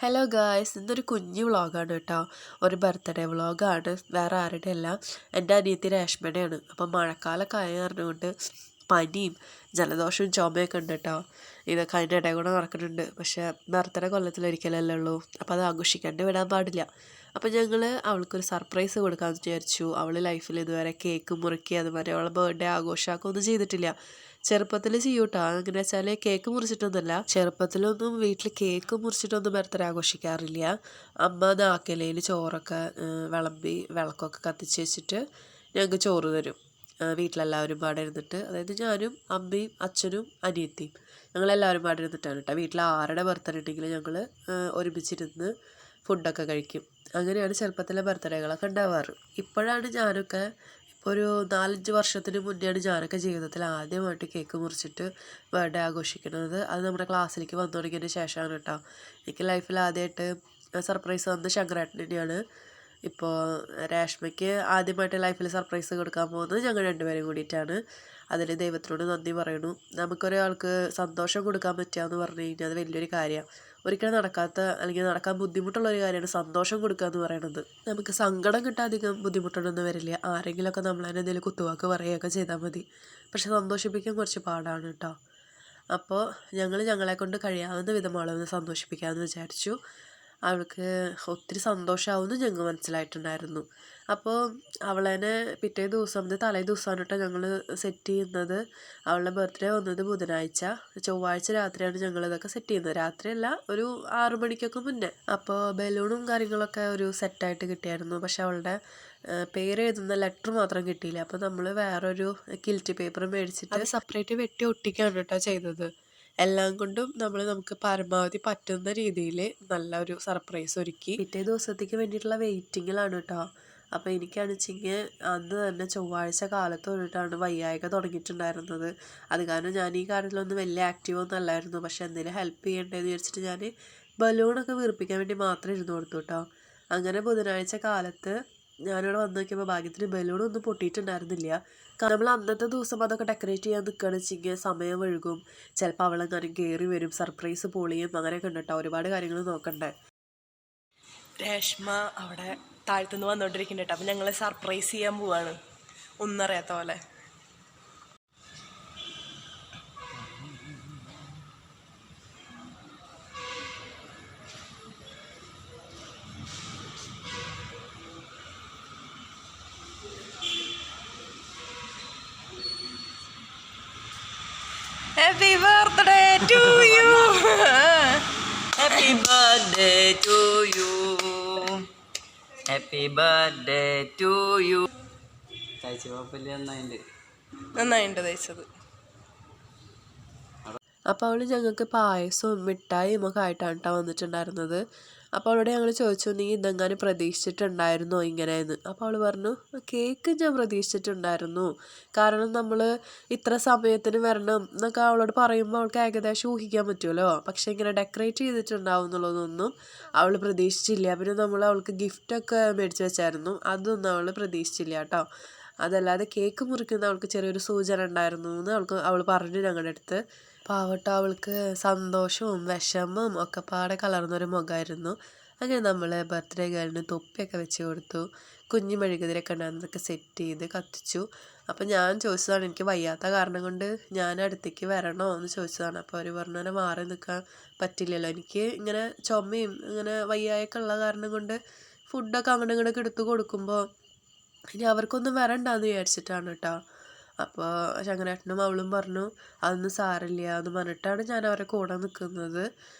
Hello guys, ഇന്നൊരു കുഞ്ഞു വ്ളോഗാണ് കേട്ടോ. ഒരു ബർത്ത്ഡേ വ്ളോഗാണ്, വേറെ ആരുടെ അല്ല, എൻ്റെ അനിയത്തി രേഷ്മയുടെയാണ്. അപ്പം മഴക്കാലമൊക്കെ ആയ കാരണം പനിയും ജലദോഷവും ചുമയൊക്കെ ഉണ്ട് കേട്ടോ. ഇതൊക്കെ അതിൻ്റെ ഇടയിൽ കൂടെ നടക്കുന്നുണ്ട്. പക്ഷേ ബർത്ത്ഡേ കൊല്ലത്തിലൊരിക്കലല്ലേ ഉള്ളൂ, അപ്പോൾ അത് ആഘോഷിക്കാണ്ട് വിടാൻ പാടില്ല. അപ്പം ഞങ്ങൾ അവൾക്കൊരു സർപ്രൈസ് കൊടുക്കാമെന്ന് വിചാരിച്ചു. അവൾ ലൈഫിൽ ഇതുവരെ കേക്ക് മുറുക്കി അതുപോലെ അവളെ ബർത്ത്ഡേ ആഘോഷമാക്കുകയൊന്നും ചെയ്തിട്ടില്ല. ചെറുപ്പത്തിൽ ചെയ്യൂട്ടോ. അങ്ങനെ വെച്ചാൽ കേക്ക് മുറിച്ചിട്ടൊന്നുമല്ല, ചെറുപ്പത്തിലൊന്നും വീട്ടിൽ കേക്ക് മുറിച്ചിട്ടൊന്നും ബർത്ത്ഡേ ആഘോഷിക്കാറില്ല. അമ്മ നാക്കിലയിൽ ചോറൊക്കെ വിളമ്പി വിളക്കൊക്കെ കത്തിച്ച് വെച്ചിട്ട് ഞങ്ങൾക്ക് ചോറ് തരും. വീട്ടിലെല്ലാവരും പാടെ ഇരുന്നിട്ട്, അതായത് ഞാനും അമ്മയും അച്ഛനും അനിയത്തിയും ഞങ്ങളെല്ലാവരും പാടെ ഇരുന്നിട്ടാണ് കേട്ടോ. വീട്ടിൽ ആരുടെ ബർത്ത്ഡേ ഉണ്ടെങ്കിലും ഞങ്ങൾ ഒരുമിച്ചിരുന്ന് ഫുഡൊക്കെ കഴിക്കും. അങ്ങനെയാണ് ചെറുപ്പത്തിലെ ബർത്ത്ഡേകളൊക്കെ ഉണ്ടാവാറ്. ഇപ്പോഴാണ് ഞാനൊക്കെ ഒരു 4-5 വർഷത്തിന് മുന്നെയാണ് ഞാനൊക്കെ ജീവിതത്തിൽ ആദ്യമായിട്ട് കേക്ക് മുറിച്ചിട്ട് ബർത്ത്ഡേ ആഘോഷിക്കുന്നത്. അത് നമ്മുടെ ക്ലാസ്സിലേക്ക് വന്നു തുടങ്ങിയതിന് ശേഷമാണ് കേട്ടോ. എനിക്ക് ലൈഫിൽ ആദ്യമായിട്ട് സർപ്രൈസ് വന്ന് ശങ്കരേട്ടൻ തന്നെയാണ്. ഇപ്പോൾ രേഷ്മയ്ക്ക് ആദ്യമായിട്ട് ലൈഫിൽ സർപ്രൈസ് കൊടുക്കാൻ പോകുന്നത് ഞങ്ങൾ രണ്ടുപേരും കൂടിയിട്ടാണ്. അതിന് ദൈവത്തിനോട് നന്ദി പറയണു. നമുക്കൊരാൾക്ക് സന്തോഷം കൊടുക്കാൻ പറ്റുക എന്ന് പറഞ്ഞു കഴിഞ്ഞാൽ അത് വലിയൊരു കാര്യമാണ്. ഒരിക്കലും നടക്കാത്ത അല്ലെങ്കിൽ നടക്കാൻ ബുദ്ധിമുട്ടുള്ളൊരു കാര്യമാണ് സന്തോഷം കൊടുക്കുക എന്ന് പറയുന്നത്. നമുക്ക് സങ്കടം കിട്ടാൻ അധികം ബുദ്ധിമുട്ടൊന്നും വരില്ല. ആരെങ്കിലുമൊക്കെ നമ്മളതിനെ എന്തെങ്കിലും കുത്തുവാക്ക് പറയുകയൊക്കെ ചെയ്താൽ മതി. പക്ഷെ സന്തോഷിപ്പിക്കാൻ കുറച്ച് പാടാണ് കേട്ടോ. അപ്പോൾ ഞങ്ങളെ കൊണ്ട് കഴിയാവുന്ന വിധം അവളൊന്ന് സന്തോഷിപ്പിക്കാമെന്ന് വിചാരിച്ചു. അവൾക്ക് ഒത്തിരി സന്തോഷമാവുമെന്ന് ഞങ്ങൾക്ക് മനസ്സിലായിട്ടുണ്ടായിരുന്നു. അപ്പോൾ അവളെന്നെ പിറ്റേ ദിവസം തലേ ദിവസമാണ് കേട്ടോ ഞങ്ങൾ സെറ്റ് ചെയ്യുന്നത്. അവളുടെ ബർത്ത്ഡേ വന്നത് ബുധനാഴ്ച, ചൊവ്വാഴ്ച രാത്രിയാണ് ഞങ്ങളിതൊക്കെ സെറ്റ് ചെയ്യുന്നത്. രാത്രിയല്ല, ഒരു 6 മണിക്കൊക്കെ മുന്നേ. അപ്പോൾ ബലൂണും കാര്യങ്ങളൊക്കെ ഒരു സെറ്റായിട്ട് കിട്ടിയായിരുന്നു. പക്ഷെ അവളുടെ പേര് എഴുതുന്ന ലെറ്റർ മാത്രം കിട്ടിയില്ല. അപ്പോൾ നമ്മൾ വേറൊരു കിൽറ്റ് പേപ്പർ മേടിച്ചിട്ട് അത് സെപ്പറേറ്റ് വെട്ടി ഒട്ടിക്കാണ് കേട്ടോ ചെയ്തത്. എല്ലാം കൊണ്ടും നമുക്ക് പരമാവധി പറ്റുന്ന രീതിയിൽ നല്ലൊരു സർപ്രൈസ് ഒരുക്കി. പിറ്റേ ദിവസത്തേക്ക് വേണ്ടിയിട്ടുള്ള വെയിറ്റിങ്ങിലാണ് കേട്ടോ. അപ്പോൾ എനിക്കാണെച്ചെങ്കിൽ അന്ന് തന്നെ ചൊവ്വാഴ്ച കാലത്ത് തൊട്ടിട്ടാണ് വയ്യായ്ക തുടങ്ങിയിട്ടുണ്ടായിരുന്നത്. അത് കാരണം ഞാൻ ഈ കാര്യത്തിലൊന്നും വലിയ ആക്റ്റീവ് ഒന്നും അല്ലായിരുന്നു. പക്ഷെ എന്തെങ്കിലും ഹെൽപ്പ് ചെയ്യണ്ടേന്ന് വിചാരിച്ചിട്ട് ഞാൻ ബലൂണൊക്കെ വീർപ്പിക്കാൻ വേണ്ടി മാത്രം ഇരുന്ന് കൊടുത്തു കേട്ടോ. അങ്ങനെ ബുധനാഴ്ച കാലത്ത് ഞാനിവിടെ വന്ന് നോക്കിയപ്പോൾ ഭാഗ്യത്തിന് ബലൂണൊന്നും പൊട്ടിയിട്ടുണ്ടായിരുന്നില്ല. കാരണം നമ്മൾ അന്നത്തെ ദിവസം അതൊക്കെ ഡെക്കറേറ്റ് ചെയ്യാൻ നിൽക്കുകയാണെന്ന് വെച്ചെങ്കിൽ സമയം വഴുകും, ചിലപ്പോൾ അവളെങ്ങാനും കയറി വരും, സർപ്രൈസ് പൊളിയും, അങ്ങനെയൊക്കെ ഉണ്ട് കേട്ടോ. ഒരുപാട് കാര്യങ്ങൾ നോക്കണ്ടേ. രേഷ്മ അവിടെ താഴത്തുനിന്ന് വന്നുകൊണ്ടിരിക്കുന്നുണ്ട് കേട്ടോ. അപ്പം ഞങ്ങൾ സർപ്രൈസ് ചെയ്യാൻ പോവാണ്, ഒന്നറിയാത്ത പോലെ. Happy birthday to you, happy birthday to you, happy birthday to you. തയ്ച്ചു കുഴപ്പമില്ല, നന്നായിട്ടുണ്ട് തയ്ച്ചത്. അപ്പോൾ അവൾ ഞങ്ങൾക്ക് പായസവും മിഠായിയും ഒക്കെ ആയിട്ടാണ് കേട്ടോ വന്നിട്ടുണ്ടായിരുന്നത്. അപ്പോൾ അവളോട് ഞങ്ങൾ ചോദിച്ചു, നീ ഇതെങ്ങാനും പ്രതീക്ഷിച്ചിട്ടുണ്ടായിരുന്നോ ഇങ്ങനെയെന്ന്. അപ്പോൾ അവൾ പറഞ്ഞു, കേക്ക് ഞാൻ പ്രതീക്ഷിച്ചിട്ടുണ്ടായിരുന്നു. കാരണം നമ്മൾ ഇത്ര സമയത്തിന് വരണം എന്നൊക്കെ അവളോട് പറയുമ്പോൾ അവൾക്ക് ഏകദേശം ഊഹിക്കാൻ പറ്റുമല്ലോ. പക്ഷേ ഇങ്ങനെ ഡെക്കറേറ്റ് ചെയ്തിട്ടുണ്ടാവും എന്നുള്ളതൊന്നും അവൾ പ്രതീക്ഷിച്ചില്ല. പിന്നെ നമ്മൾ അവൾക്ക് ഗിഫ്റ്റൊക്കെ മേടിച്ച് വെച്ചായിരുന്നു, അതൊന്നും അവൾ പ്രതീക്ഷിച്ചില്ല കേട്ടോ. അതല്ലാതെ കേക്ക് മുറിക്കുന്ന അവൾക്ക് ചെറിയൊരു സൂചന ഉണ്ടായിരുന്നു എന്ന് അവൾ പറഞ്ഞു ഞങ്ങളുടെ അടുത്ത്. പാവട്ടോ, അവൾക്ക് സന്തോഷവും വിഷമവും ഒക്കെ പാടെ കലർന്നൊരു മുഖമായിരുന്നു. അങ്ങനെ നമ്മൾ ബർത്ത്ഡേ ഗേളിന് തൊപ്പിയൊക്കെ വെച്ച് കൊടുത്തു. കുഞ്ഞു മെഴുകുതിരൊക്കെ ഉണ്ടായിരുന്നതൊക്കെ സെറ്റ് ചെയ്ത് കത്തിച്ചു. അപ്പം ഞാൻ ചോദിച്ചതാണ്, എനിക്ക് വയ്യാത്ത കാരണം കൊണ്ട് ഞാൻ അടുത്തേക്ക് വരണോ എന്ന് ചോദിച്ചതാണ്. അപ്പോൾ അവർ പറഞ്ഞു, അങ്ങനെ മാറി നിൽക്കാൻ പറ്റില്ലല്ലോ, എനിക്ക് ഇങ്ങനെ ചുമയും ഇങ്ങനെ വയ്യായൊക്കെ ഉള്ള കാരണം കൊണ്ട് ഫുഡൊക്കെ അങ്ങോട്ട് ഇങ്ങോട്ടൊക്കെ എടുത്ത് കൊടുക്കുമ്പോൾ ഇനി അവർക്കൊന്നും വരണ്ടാന്ന് വിചാരിച്ചിട്ടാണ് കേട്ടോ. അപ്പോൾ ശങ്കരേട്ടനും അവളും പറഞ്ഞു, അതൊന്നും സാരില്ല എന്ന് പറഞ്ഞിട്ടാണ് ഞാൻ അവരുടെ കൂടെ നിൽക്കുന്നത്.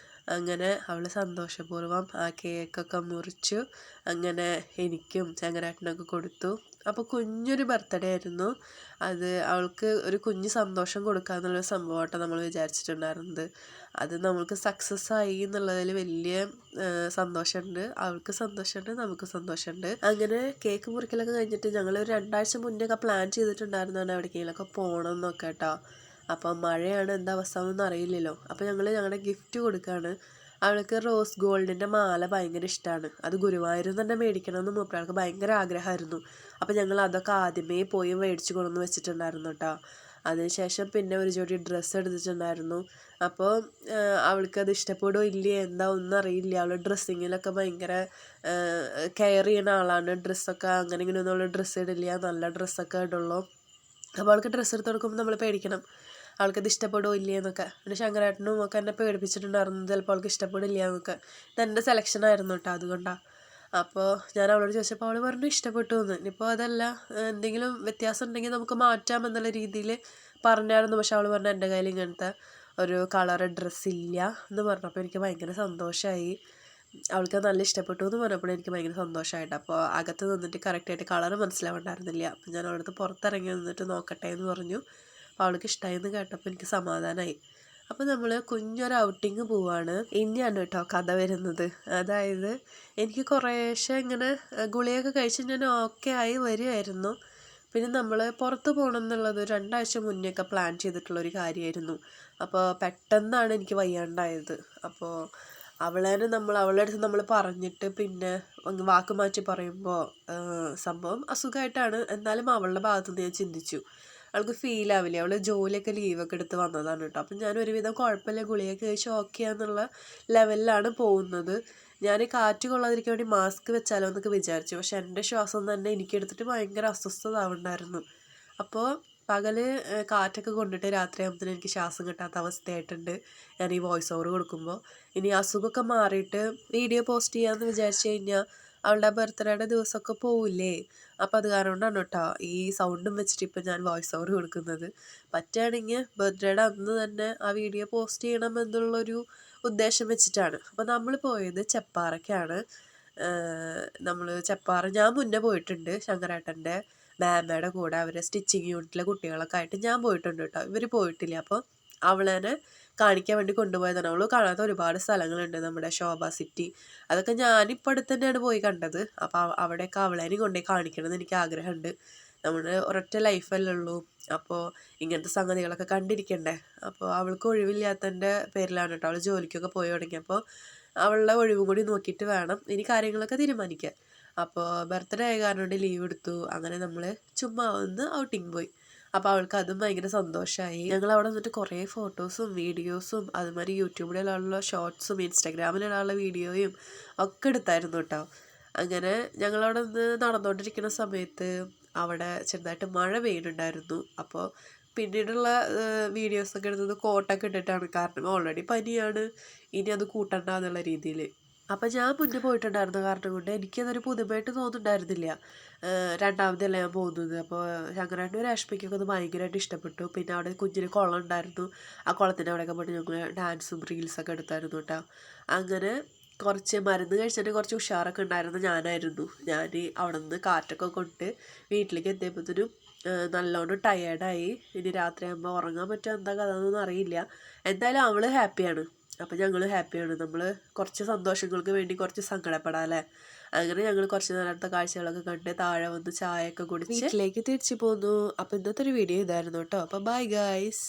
അങ്ങനെ അവൾ സന്തോഷപൂർവ്വം ആ കേക്കൊക്കെ മുറിച്ചു. അങ്ങനെ എനിക്കും ശങ്കരേട്ടനൊക്കെ കൊടുത്തു. അപ്പോൾ കുഞ്ഞൊരു ബർത്ത്ഡേ ആയിരുന്നു അത്. അവൾക്ക് ഒരു കുഞ്ഞ് സന്തോഷം കൊടുക്കുക എന്നുള്ളൊരു സംഭവമായിട്ട് നമ്മൾ വിചാരിച്ചിട്ടുണ്ടായിരുന്നത്. അത് നമ്മൾക്ക് സക്സസ് ആയി എന്നുള്ളതിൽ വലിയ സന്തോഷമുണ്ട്. അവൾക്ക് സന്തോഷമുണ്ട്, നമുക്ക് സന്തോഷമുണ്ട്. അങ്ങനെ കേക്ക് മുറിക്കലൊക്കെ കഴിഞ്ഞിട്ട് ഞങ്ങൾ ഒരു 2 ആഴ്ച മുന്നേ ഒക്കെ പ്ലാൻ ചെയ്തിട്ടുണ്ടായിരുന്നാണ് എവിടേക്കെങ്കിലൊക്കെ പോകണം എന്നൊക്കെ കേട്ടോ. അപ്പം മഴയാണ്, എന്താ അവസ്ഥ എന്നൊന്നും അറിയില്ലല്ലോ. അപ്പോൾ ഞങ്ങൾ ഞങ്ങളുടെ ഗിഫ്റ്റ് കൊടുക്കുകയാണ്. അവൾക്ക് റോസ് ഗോൾഡിൻ്റെ മാല ഭയങ്കര ഇഷ്ടമാണ്. അത് ഗുരുവായൂരിൽ തന്നെ മേടിക്കണമെന്ന് മൂപ്പരാൾക്ക് ഭയങ്കര ആഗ്രഹമായിരുന്നു. അപ്പോൾ ഞങ്ങൾ അതൊക്കെ ആദ്യമേ പോയി മേടിച്ച് കൊണ്ടുവന്ന് വെച്ചിട്ടുണ്ടായിരുന്നു കേട്ടോ. അതിനുശേഷം പിന്നെ ഒരു ജോഡി ഡ്രസ്സ് എടുത്തിട്ടുണ്ടായിരുന്നു. അപ്പോൾ അവൾക്കത് ഇഷ്ടപ്പെടുമോ ഇല്ലേ എന്താ ഒന്നും അറിയില്ല. അവൾ ഡ്രസ്സിങ്ങിലൊക്കെ ഭയങ്കര കെയർ ചെയ്യുന്ന ആളാണ്. ഡ്രസ്സൊക്കെ അങ്ങനെ ഇങ്ങനെയൊന്നും അവൾ ഡ്രസ്സ് ഇടില്ല, നല്ല ഡ്രസ്സൊക്കെ ഇടുള്ളൂ. അപ്പോൾ അവൾക്ക് ഡ്രസ്സ് എടുത്ത് കൊടുക്കുമ്പോൾ നമ്മൾ പേടിക്കണം അവൾക്കത് ഇഷ്ടപ്പെടുമോ ഇല്ലേ എന്നൊക്കെ. പിന്നെ ശങ്കരേട്ടനും ഒക്കെ എന്നെ പേടിപ്പിച്ചിട്ടുണ്ടായിരുന്നു ചിലപ്പോൾ അവൾക്ക് ഇഷ്ടപ്പെടില്ല എന്നൊക്കെ. ഇതെൻ്റെ സെലക്ഷനായിരുന്നു കേട്ടോ, അതുകൊണ്ടാണ്. അപ്പോൾ ഞാൻ അവളോട് ചോദിച്ചപ്പോൾ അവൾ പറഞ്ഞു ഇഷ്ടപ്പെട്ടു എന്ന്. ഇനിയിപ്പോൾ അതല്ല എന്തെങ്കിലും വ്യത്യാസം ഉണ്ടെങ്കിൽ നമുക്ക് മാറ്റാം എന്നുള്ള രീതിയിൽ പറഞ്ഞായിരുന്നു. പക്ഷെ അവൾ പറഞ്ഞു എൻ്റെ കയ്യിൽ ഇങ്ങനത്തെ ഒരു കളറ് ഡ്രസ്സില്ല എന്ന് പറഞ്ഞപ്പോൾ എനിക്ക് ഭയങ്കര സന്തോഷമായി. അവൾക്ക് നല്ല ഇഷ്ടപ്പെട്ടു എന്ന് പറഞ്ഞപ്പോൾ എനിക്ക് ഭയങ്കര സന്തോഷമായിട്ട്. അപ്പോൾ അകത്ത് നിന്നിട്ട് കറക്റ്റായിട്ട് കളറ് മനസ്സിലാവുണ്ടായിരുന്നില്ല. അപ്പം ഞാൻ അവളടുത്ത് പുറത്തിറങ്ങി നിന്നിട്ട് നോക്കട്ടെ എന്ന് പറഞ്ഞു. അപ്പോൾ അവൾക്ക് ഇഷ്ടമായി എന്ന് കേട്ടപ്പോൾ എനിക്ക് സമാധാനമായി. അപ്പോൾ നമ്മൾ കുഞ്ഞൊരു ഔട്ടിങ് പോവാണ്. ഇനിയാണ് കേട്ടോ കഥ വരുന്നത്. അതായത് എനിക്ക് കുറേശ്ശെ ഇങ്ങനെ ഗുളികയൊക്കെ കഴിച്ച് ഞാൻ ഓക്കെ ആയി വരുമായിരുന്നു. പിന്നെ നമ്മൾ പുറത്ത് പോകണം എന്നുള്ളത് 2 ആഴ്ച മുന്നേയൊക്കെ പ്ലാൻ ചെയ്തിട്ടുള്ളൊരു കാര്യമായിരുന്നു. അപ്പോൾ പെട്ടെന്നാണ് എനിക്ക് വയ്യാണ്ടായത്. അപ്പോൾ അവളുടെ അടുത്ത് നമ്മൾ പറഞ്ഞിട്ട് പിന്നെ വാക്ക് മാറ്റി പറയുമ്പോൾ സംഭവം അസുഖമായിട്ടാണ്. എന്നാലും അവളുടെ ഭാഗത്തുനിന്ന് ഞാൻ ചിന്തിച്ചു അവൾക്ക് ഫീൽ ആവില്ലേ, അവൾ ജോലിയൊക്കെ ലീവൊക്കെ എടുത്ത് വന്നതാണ് കേട്ടോ. അപ്പം ഞാൻ ഒരുവിധം കുഴപ്പമില്ല ഗുളികയൊക്കെ കഴിച്ച് ഓക്കെ എന്നുള്ള ലെവലിലാണ് പോകുന്നത്. ഞാൻ കാറ്റ് കൊള്ളാതിരിക്കാൻ വേണ്ടി മാസ്ക് വെച്ചാലോ എന്നൊക്കെ വിചാരിച്ചു. പക്ഷെ എൻ്റെ ശ്വാസം തന്നെ എനിക്കെടുത്തിട്ട് ഭയങ്കര അസ്വസ്ഥത ആവുന്നുണ്ടായിരുന്നു. അപ്പോൾ പകൽ കാറ്റൊക്കെ കൊണ്ടിട്ട് രാത്രിയാകുമ്പോഴത്തേനും എനിക്ക് ശ്വാസം കിട്ടാത്ത അവസ്ഥയായിട്ടുണ്ട് ഞാൻ ഈ വോയിസ് ഓവർ കൊടുക്കുമ്പോൾ. ഇനി അസുഖമൊക്കെ മാറിയിട്ട് വീഡിയോ പോസ്റ്റ് ചെയ്യാമെന്ന് വിചാരിച്ചു കഴിഞ്ഞാൽ അവളുടെ ബർത്ത്ഡേയുടെ ദിവസമൊക്കെ പോവില്ലേ. അപ്പോൾ അത് കാരണം കൊണ്ടാണ് കേട്ടോ ഈ സൗണ്ടും വെച്ചിട്ട് ഇപ്പം ഞാൻ വോയിസ് ഓവർ കൊടുക്കുന്നത്. പറ്റുകയാണെങ്കിൽ ബർത്ത്ഡേയുടെ അന്ന് തന്നെ ആ വീഡിയോ പോസ്റ്റ് ചെയ്യണം എന്നുള്ളൊരു ഉദ്ദേശം വെച്ചിട്ടാണ്. അപ്പോൾ നമ്മൾ പോയത് ചെപ്പാറയ്ക്കാണ്. ഞാൻ മുന്നേ പോയിട്ടുണ്ട് ശങ്കരേട്ടൻ്റെ മാമയുടെ കൂടെ. അവരെ സ്റ്റിച്ചിങ് യൂണിറ്റിലെ കുട്ടികളൊക്കെ ആയിട്ട് ഞാൻ പോയിട്ടുണ്ട് കേട്ടോ. ഇവർ പോയിട്ടില്ല. അപ്പോൾ അവളെന്നെ കാണിക്കാൻ വേണ്ടി കൊണ്ടുപോയതാണ്. അവൾ കാണാത്ത ഒരുപാട് സ്ഥലങ്ങളുണ്ട് നമ്മുടെ ശോഭ സിറ്റി. അതൊക്കെ ഞാനിപ്പോൾ അടുത്ത് തന്നെയാണ് പോയി കണ്ടത്. അപ്പോൾ അവിടെയൊക്കെ അവളേനെയും കൊണ്ടുപോയി കാണിക്കണമെന്ന് എനിക്ക് ആഗ്രഹമുണ്ട്. നമ്മുടെ ഒരൊറ്റ ലൈഫല്ലേ ഉള്ളൂ. അപ്പോൾ ഇങ്ങനത്തെ സംഗതികളൊക്കെ കണ്ടിരിക്കണ്ടേ. അപ്പോൾ അവൾക്ക് ഒഴിവില്ലാത്തതിൻ്റെ പേരിലാണ് കേട്ടോ അവൾ ജോലിക്കൊക്കെ പോയി തുടങ്ങിയപ്പോൾ അവളുടെ ഒഴിവും കൂടി നോക്കിയിട്ട് വേണം ഇനി കാര്യങ്ങളൊക്കെ തീരുമാനിക്കാൻ. അപ്പോൾ ബർത്ത്ഡേ ആയ കാരണം കൊണ്ട് ലീവ് എടുത്തു. അങ്ങനെ നമ്മൾ ചുമ്മാ ഒന്ന് ഔട്ടിങ് പോയി. അപ്പോൾ അവൾക്ക് അതും ഭയങ്കര സന്തോഷമായി. ഞങ്ങൾ അവിടെ വന്നിട്ട് കുറേ ഫോട്ടോസും വീഡിയോസും അതുമാതിരി യൂട്യൂബിലുള്ള ഷോർട്സും ഇൻസ്റ്റാഗ്രാമിലുള്ള വീഡിയോയും ഒക്കെ എടുത്തായിരുന്നു കേട്ടോ. അങ്ങനെ ഞങ്ങളവിടെ നിന്ന് നടന്നുകൊണ്ടിരിക്കുന്ന സമയത്ത് അവിടെ ചെറുതായിട്ട് മഴ പെയ്യുന്നുണ്ടായിരുന്നു. അപ്പോൾ പിന്നീടുള്ള വീഡിയോസൊക്കെ എടുത്തത് കോട്ടൊക്കെ ഇട്ടിട്ടാണ്. കാരണം ഓൾറെഡി പനിയാണ്, ഇനി അത് കൂട്ടണ്ട എന്നുള്ള രീതിയിൽ. അപ്പം ഞാൻ മുന്നേ പോയിട്ടുണ്ടായിരുന്ന കാരണം കൊണ്ട് എനിക്കതൊരു പുതുമയായിട്ട് തോന്നുന്നുണ്ടായിരുന്നില്ല. രണ്ടാമതല്ലേ ഞാൻ പോകുന്നത്. അപ്പോൾ ശങ്കരേട്ടനും രേഷ്മയ്ക്കൊക്കെ അത് ഭയങ്കരമായിട്ട് ഇഷ്ടപ്പെട്ടു. പിന്നെ അവിടെ കുഞ്ഞിന് കുളം ഉണ്ടായിരുന്നു. ആ കുളത്തിൻ്റെ അവിടെയൊക്കെ പോയിട്ട് ഞങ്ങൾ ഡാൻസും റീൽസൊക്കെ എടുത്തായിരുന്നു കേട്ടോ. അങ്ങനെ കുറച്ച് മരുന്ന് കഴിച്ചിട്ട് കുറച്ച് ഉഷാറൊക്കെ ഉണ്ടായിരുന്ന ഞാനായിരുന്നു. ഞാൻ അവിടെ നിന്ന് കാറ്റൊക്കെ കൊണ്ട് വീട്ടിലേക്ക് എത്തിയപ്പോഴത്തേനും നല്ലോണം ടയേർഡായി. ഇനി രാത്രിയാകുമ്പോൾ ഉറങ്ങാൻ പറ്റുമോ എന്താ കഥ എന്നൊന്നും അറിയില്ല. എന്തായാലും അവൾ ഹാപ്പിയാണ്. അപ്പം ഞങ്ങൾ ഹാപ്പിയാണ്. നമ്മൾ കുറച്ച് സന്തോഷങ്ങൾക്ക് വേണ്ടി കുറച്ച് സങ്കടപ്പെടാം അല്ലേ. അങ്ങനെ ഞങ്ങൾ കുറച്ച് നേരത്തെ കാഴ്ചകളൊക്കെ കണ്ട് താഴെ വന്ന് ചായയൊക്കെ കുടിച്ച് വീട്ടിലേക്ക് തിരിച്ചു പോന്നു. അപ്പോൾ ഇന്നത്തെ ഒരു വീഡിയോ ഇതായിരുന്നു കേട്ടോ. അപ്പോൾ ബൈ ഗൈസ്.